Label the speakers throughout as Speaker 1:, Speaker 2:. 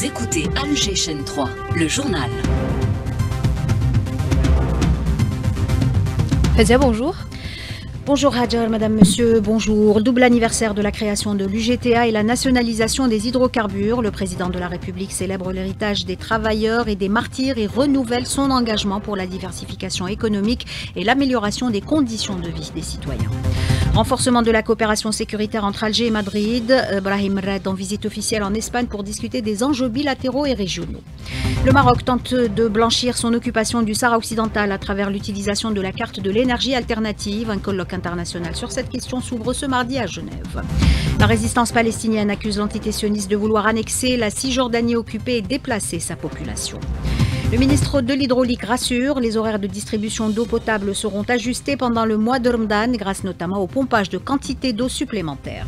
Speaker 1: Vous écoutez Alger Chaîne 3, le journal.
Speaker 2: Fazia, bonjour.
Speaker 3: Bonjour Hadjar, madame, monsieur, bonjour. Double anniversaire de la création de l'UGTA et la nationalisation des hydrocarbures. Le président de la République célèbre l'héritage des travailleurs et des martyrs et renouvelle son engagement pour la diversification économique et l'amélioration des conditions de vie des citoyens. Renforcement de la coopération sécuritaire entre Alger et Madrid. Brahim Red en visite officielle en Espagne pour discuter des enjeux bilatéraux et régionaux. Le Maroc tente de blanchir son occupation du Sahara occidental à travers l'utilisation de la carte de l'énergie alternative. Un colloque international sur cette question s'ouvre ce mardi à Genève. La résistance palestinienne accuse l'entité sioniste de vouloir annexer la Cisjordanie occupée et déplacer sa population. Le ministre de l'Hydraulique rassure, les horaires de distribution d'eau potable seront ajustés pendant le mois de Ramadan grâce notamment au pompage de quantités d'eau supplémentaires.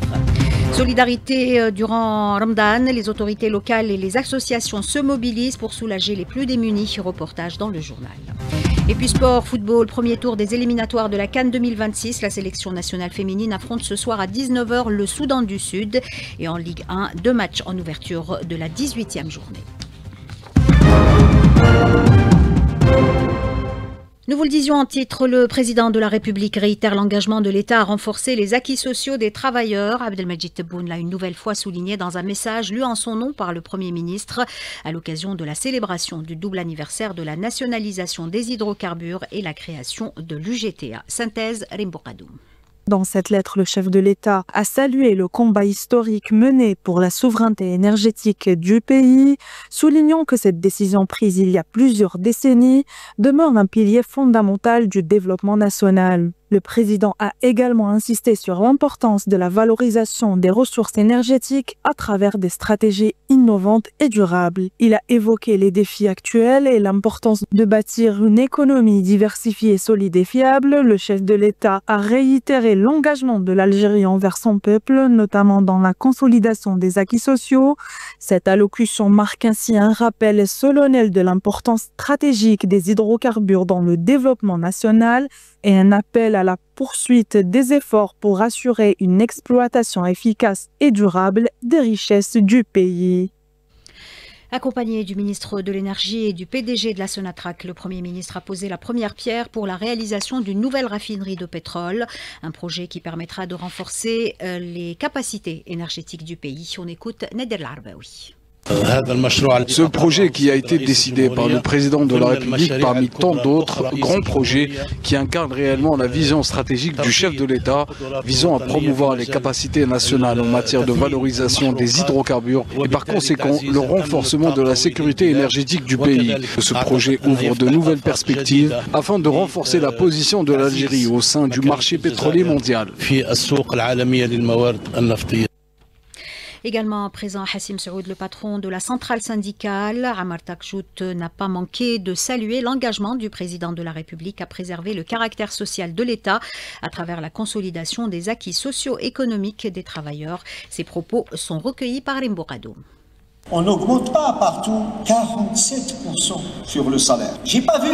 Speaker 3: Solidarité durant Ramadan, les autorités locales et les associations se mobilisent pour soulager les plus démunis. Reportage dans le journal. Et puis sport, football, premier tour des éliminatoires de la CAN 2026. La sélection nationale féminine affronte ce soir à 19 h le Soudan du Sud. Et en Ligue 1, 2 matchs en ouverture de la 18e journée. Nous vous le disions en titre, le président de la République réitère l'engagement de l'État à renforcer les acquis sociaux des travailleurs. Abdelmajid Tebboune l'a une nouvelle fois souligné dans un message lu en son nom par le Premier ministre à l'occasion de la célébration du double anniversaire de la nationalisation des hydrocarbures et la création de l'UGTA. Synthèse Rimbokadoum.
Speaker 4: Dans cette lettre, le chef de l'État a salué le combat historique mené pour la souveraineté énergétique du pays, soulignant que cette décision prise il y a plusieurs décennies demeure un pilier fondamental du développement national. Le président a également insisté sur l'importance de la valorisation des ressources énergétiques à travers des stratégies innovantes et durables. Il a évoqué les défis actuels et l'importance de bâtir une économie diversifiée, solide et fiable. Le chef de l'État a réitéré l'engagement de l'Algérie envers son peuple, notamment dans la consolidation des acquis sociaux. Cette allocution marque ainsi un rappel solennel de l'importance stratégique des hydrocarbures dans le développement national et un appel à la poursuite des efforts pour assurer une exploitation efficace et durable des richesses du pays.
Speaker 3: Accompagné du ministre de l'Énergie et du PDG de la Sonatrach, le Premier ministre a posé la première pierre pour la réalisation d'une nouvelle raffinerie de pétrole, un projet qui permettra de renforcer les capacités énergétiques du pays. On écoute Nader Larbaoui.
Speaker 5: Ce projet qui a été décidé par le président de la République parmi tant d'autres grands projets qui incarnent réellement la vision stratégique du chef de l'État visant à promouvoir les capacités nationales en matière de valorisation des hydrocarbures et par conséquent le renforcement de la sécurité énergétique du pays. Ce projet ouvre de nouvelles perspectives afin de renforcer la position de l'Algérie au sein du marché pétrolier mondial.
Speaker 3: Également présent Hassim Saoud, le patron de la centrale syndicale. Amar Takjout n'a pas manqué de saluer l'engagement du président de la République à préserver le caractère social de l'État à travers la consolidation des acquis socio-économiques des travailleurs. Ces propos sont recueillis par Rimbokadoum.
Speaker 6: On n'augmente pas partout 47% sur le salaire. J'ai pas vu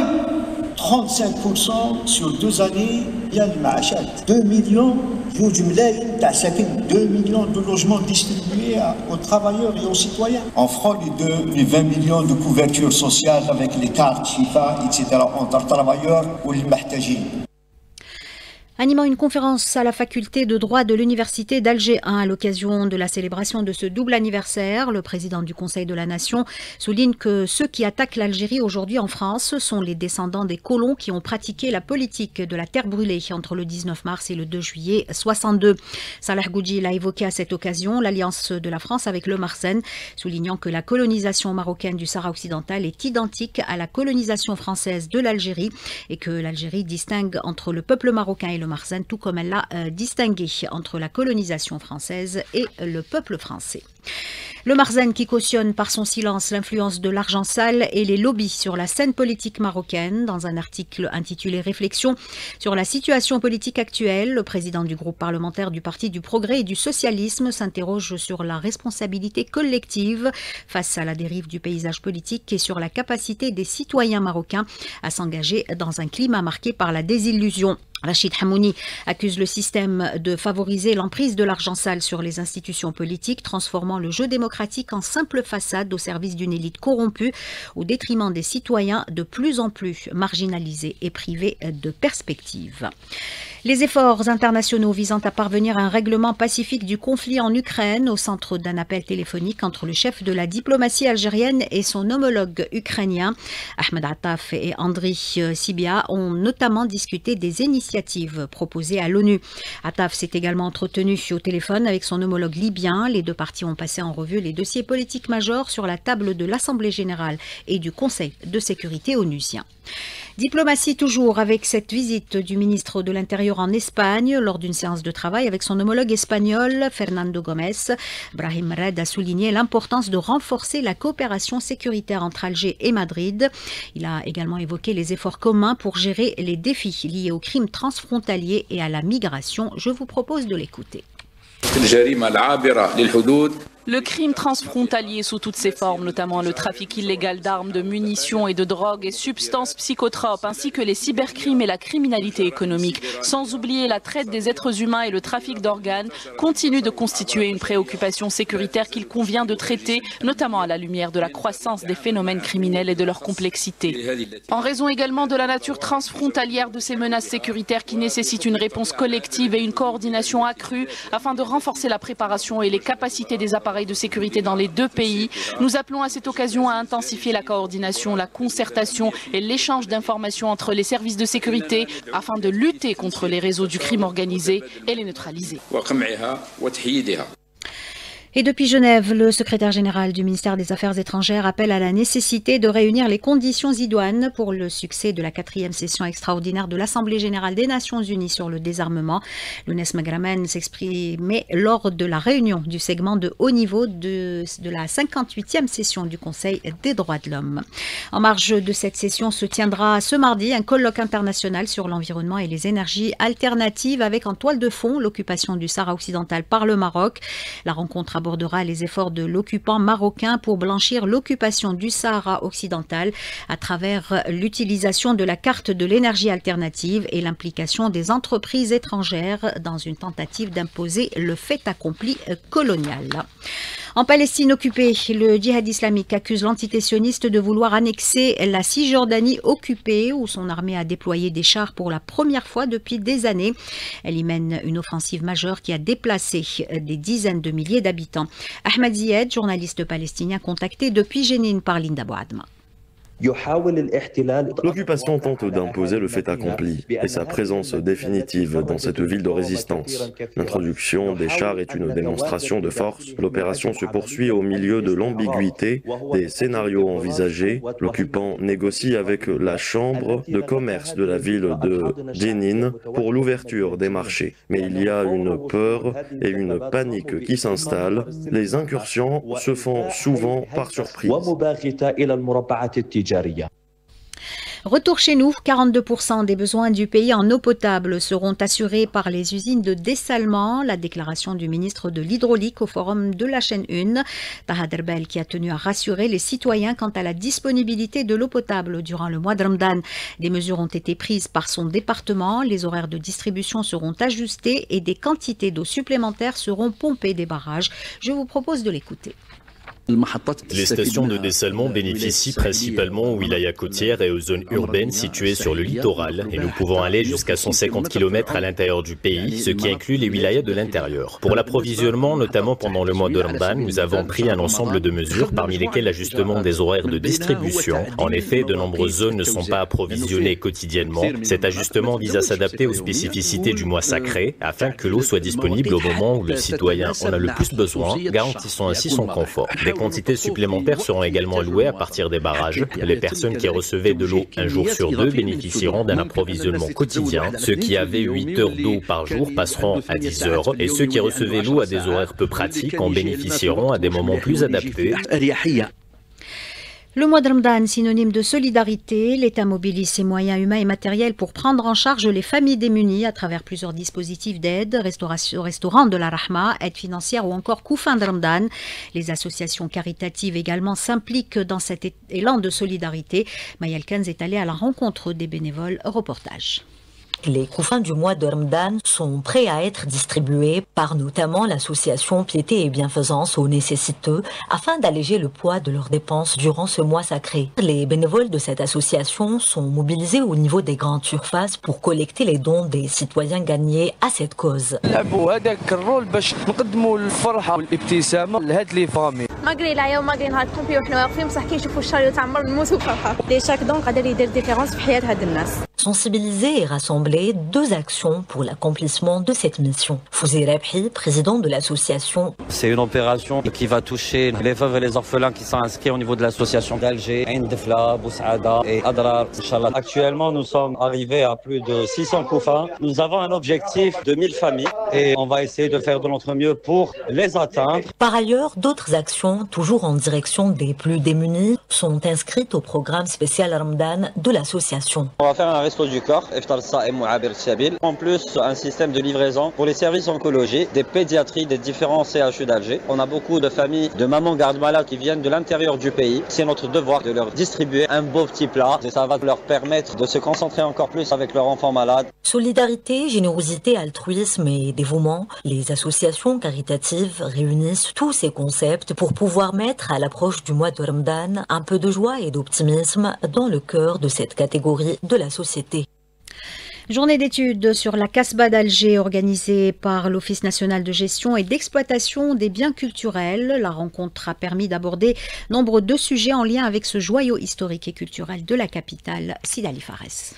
Speaker 6: 35% sur 2 années. Il y a le machat. 2 millions, 2 millions de logements distribués aux travailleurs et aux citoyens. On fera les 20 millions de couverture sociale avec les cartes Chifa, etc. entre travailleurs ou les mahtajis.
Speaker 3: Animant une conférence à la faculté de droit de l'université d'Alger 1 à l'occasion de la célébration de ce double anniversaire, le président du Conseil de la Nation souligne que ceux qui attaquent l'Algérie aujourd'hui en France sont les descendants des colons qui ont pratiqué la politique de la terre brûlée entre le 19 mars et le 2 juillet 62. Salah Goudjil a évoqué à cette occasion l'alliance de la France avec le Marsen, soulignant que la colonisation marocaine du Sahara occidental est identique à la colonisation française de l'Algérie et que l'Algérie distingue entre le peuple marocain et le Marsen, tout comme elle l'a distingué entre la colonisation française et le peuple français. Le Marsen qui cautionne par son silence l'influence de l'argent sale et les lobbies sur la scène politique marocaine. Dans un article intitulé « Réflexion sur la situation politique actuelle », le président du groupe parlementaire du Parti du Progrès et du Socialisme s'interroge sur la responsabilité collective face à la dérive du paysage politique et sur la capacité des citoyens marocains à s'engager dans un climat marqué par la désillusion. Rachid Hamouni accuse le système de favoriser l'emprise de l'argent sale sur les institutions politiques, transformant le jeu démocratique en simple façade au service d'une élite corrompue, au détriment des citoyens de plus en plus marginalisés et privés de perspectives. Les efforts internationaux visant à parvenir à un règlement pacifique du conflit en Ukraine au centre d'un appel téléphonique entre le chef de la diplomatie algérienne et son homologue ukrainien. Ahmed Attaf et Andriy Sybiha ont notamment discuté des initiatives proposées à l'ONU. Attaf s'est également entretenu au téléphone avec son homologue libyen. Les deux parties ont passé en revue les dossiers politiques majeurs sur la table de l'Assemblée générale et du Conseil de sécurité onusien. Diplomatie toujours avec cette visite du ministre de l'Intérieur en Espagne lors d'une séance de travail avec son homologue espagnol Fernando Gómez. Brahim Red a souligné l'importance de renforcer la coopération sécuritaire entre Alger et Madrid. Il a également évoqué les efforts communs pour gérer les défis liés aux crimes transfrontaliers et à la migration. Je vous propose de l'écouter.
Speaker 2: Le crime transfrontalier sous toutes ses formes, notamment le trafic illégal d'armes, de munitions et de drogues et substances psychotropes, ainsi que les cybercrimes et la criminalité économique, sans oublier la traite des êtres humains et le trafic d'organes, continuent de constituer une préoccupation sécuritaire qu'il convient de traiter, notamment à la lumière de la croissance des phénomènes criminels et de leur complexité. En raison également de la nature transfrontalière de ces menaces sécuritaires qui nécessitent une réponse collective et une coordination accrue afin de renforcer la préparation et les capacités des appareils de sécurité dans les deux pays. Nous appelons à cette occasion à intensifier la coordination, la concertation et l'échange d'informations entre les services de sécurité afin de lutter contre les réseaux du crime organisé et les neutraliser.
Speaker 3: Et depuis Genève, le secrétaire général du ministère des Affaires étrangères appelle à la nécessité de réunir les conditions idoines pour le succès de la 4e session extraordinaire de l'Assemblée générale des Nations unies sur le désarmement. Lounès Magramen s'exprimait lors de la réunion du segment de haut niveau de la 58e session du Conseil des droits de l'homme. En marge de cette session se tiendra ce mardi un colloque international sur l'environnement et les énergies alternatives avec en toile de fond l'occupation du Sahara occidental par le Maroc. La rencontre abordera les efforts de l'occupant marocain pour blanchir l'occupation du Sahara occidental à travers l'utilisation de la carte de l'énergie alternative et l'implication des entreprises étrangères dans une tentative d'imposer le fait accompli colonial. En Palestine occupée, le djihad islamique accuse l'entité sioniste de vouloir annexer la Cisjordanie occupée où son armée a déployé des chars pour la première fois depuis des années. Elle y mène une offensive majeure qui a déplacé des dizaines de milliers d'habitants. Ahmed Zied, journaliste palestinien contacté depuis Jénine par Linda Bouadma.
Speaker 7: L'occupation tente d'imposer le fait accompli et sa présence définitive dans cette ville de résistance. L'introduction des chars est une démonstration de force. L'opération se poursuit au milieu de l'ambiguïté des scénarios envisagés. L'occupant négocie avec la chambre de commerce de la ville de Jénine pour l'ouverture des marchés. Mais il y a une peur et une panique qui s'installent. Les incursions se font souvent par surprise.
Speaker 3: Retour chez nous, 42% des besoins du pays en eau potable seront assurés par les usines de dessalement. La déclaration du ministre de l'Hydraulique au forum de la chaîne 1. Taha Derbel qui a tenu à rassurer les citoyens quant à la disponibilité de l'eau potable durant le mois de Ramadan. Des mesures ont été prises par son département. Les horaires de distribution seront ajustés et des quantités d'eau supplémentaires seront pompées des barrages. Je vous propose de l'écouter.
Speaker 8: Les stations de dessalement bénéficient principalement aux wilayas côtières et aux zones urbaines situées sur le littoral et nous pouvons aller jusqu'à 150 km à l'intérieur du pays, ce qui inclut les wilayas de l'intérieur. Pour l'approvisionnement, notamment pendant le mois de Ramadan, nous avons pris un ensemble de mesures parmi lesquelles l'ajustement des horaires de distribution. En effet, de nombreuses zones ne sont pas approvisionnées quotidiennement. Cet ajustement vise à s'adapter aux spécificités du mois sacré afin que l'eau soit disponible au moment où le citoyen en a le plus besoin, garantissant ainsi son confort. Des quantités supplémentaires seront également allouées à partir des barrages. Les personnes qui recevaient de l'eau un jour sur deux bénéficieront d'un approvisionnement quotidien. Ceux qui avaient 8 heures d'eau par jour passeront à 10 heures et ceux qui recevaient l'eau à des horaires peu pratiques en bénéficieront à des moments plus adaptés.
Speaker 3: Le mois de Ramadan, synonyme de solidarité, l'État mobilise ses moyens humains et matériels pour prendre en charge les familles démunies à travers plusieurs dispositifs d'aide, restaurant de la Rahma, aide financière ou encore Koufin de Ramadan. Les associations caritatives également s'impliquent dans cet élan de solidarité. Maya Elkens est allée à la rencontre des bénévoles. Reportage.
Speaker 9: Les couffins du mois de Ramadan sont prêts à être distribués par notamment l'association Piété et Bienfaisance aux nécessiteux afin d'alléger le poids de leurs dépenses durant ce mois sacré. Les bénévoles de cette association sont mobilisés au niveau des grandes surfaces pour collecter les dons des citoyens gagnés à cette cause. Sensibiliser et rassembler, 2 actions pour l'accomplissement de cette mission. Fouzi Rebhi, président de l'association.
Speaker 10: C'est une opération qui va toucher les veuves et les orphelins qui sont inscrits au niveau de l'association d'Alger, Ain Defla, Boussaada et Adrar. Actuellement, nous sommes arrivés à plus de 600 couffins. Nous avons un objectif de 1000 familles et on va essayer de faire de notre mieux pour les atteindre.
Speaker 9: Par ailleurs, d'autres actions, toujours en direction des plus démunis, sont inscrites au programme spécial Ramadan de l'association.
Speaker 10: On va faire un resto du corps, Iftar Sa'im ou Abir Sabil. En plus, un système de livraison pour les services oncologie, des pédiatries des différents CHU d'Alger. On a beaucoup de familles de mamans garde-malades qui viennent de l'intérieur du pays. C'est notre devoir de leur distribuer un beau petit plat et ça va leur permettre de se concentrer encore plus avec leurs enfants malades.
Speaker 9: Solidarité, générosité, altruisme et dévouement, les associations caritatives réunissent tous ces concepts pour pouvoir mettre à l'approche du mois de Ramadan un peu de joie et d'optimisme dans le cœur de cette catégorie de la société.
Speaker 3: Journée d'études sur la Casbah d'Alger organisée par l'Office national de gestion et d'exploitation des biens culturels. La rencontre a permis d'aborder nombre de sujets en lien avec ce joyau historique et culturel de la capitale, Sidali Fares.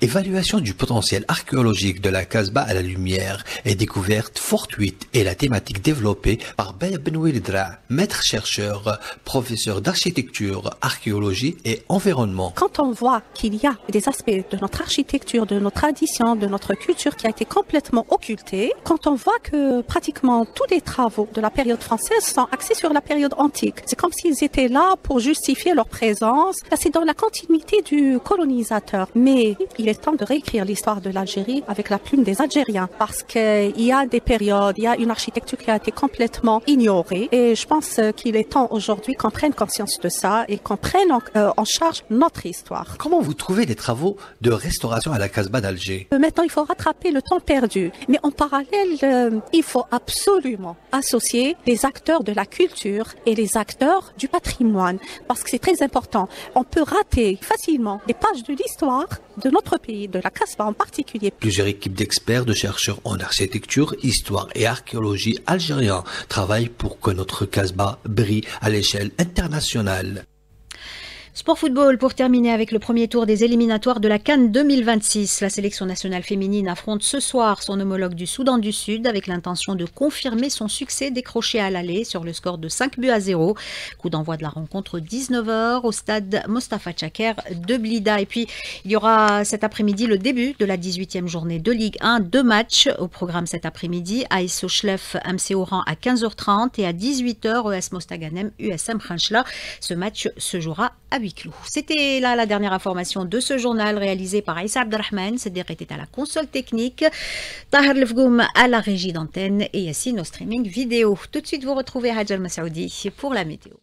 Speaker 11: Évaluation du potentiel archéologique de la Casbah à la lumière et découverte fortuite est la thématique développée par Baya Benoui Dra, maître chercheur, professeur d'architecture, archéologie et environnement.
Speaker 12: Quand on voit qu'il y a des aspects de notre architecture, de nos traditions, de notre culture qui a été complètement occultés, quand on voit que pratiquement tous les travaux de la période française sont axés sur la période antique, c'est comme s'ils étaient là pour justifier leur présence. Là, c'est dans la continuité du colonisateur. Mais il est temps de réécrire l'histoire de l'Algérie avec la plume des Algériens parce qu'il y a des périodes, il y a une architecture qui a été complètement ignorée et je pense qu'il est temps aujourd'hui qu'on prenne conscience de ça et qu'on prenne en charge notre histoire.
Speaker 11: Comment vous trouvez les travaux de restauration à la Casbah d'Alger?
Speaker 12: Maintenant, il faut rattraper le temps perdu. Mais en parallèle, il faut absolument associer les acteurs de la culture et les acteurs du patrimoine parce que c'est très important. On peut rater facilement des pages de l'histoire de notre pays, de la Casbah en particulier.
Speaker 11: Plusieurs équipes d'experts, de chercheurs en architecture, histoire et archéologie algériens travaillent pour que notre Casbah brille à l'échelle internationale.
Speaker 3: Sport football pour terminer avec le premier tour des éliminatoires de la CAN 2026. La sélection nationale féminine affronte ce soir son homologue du Soudan du Sud avec l'intention de confirmer son succès décroché à l'aller sur le score de 5-0. Coup d'envoi de la rencontre 19h au stade Mostafa Tchaker de Blida. Et puis il y aura cet après-midi le début de la 18e journée de Ligue 1. 2 matchs au programme cet après-midi. AS Sochlef MC Oran à 15h30 et à 18h ES Mostaganem USM Khanchla. Ce match se jouera à huis clos. C'était là la dernière information de ce journal réalisé par Aïssa Abdelrahman. Cédric était à la console technique, Tahar Lefgoum à la régie d'antenne et Yassine au streaming vidéo. Tout de suite, vous retrouvez Hadj Al Masaoudi pour la météo.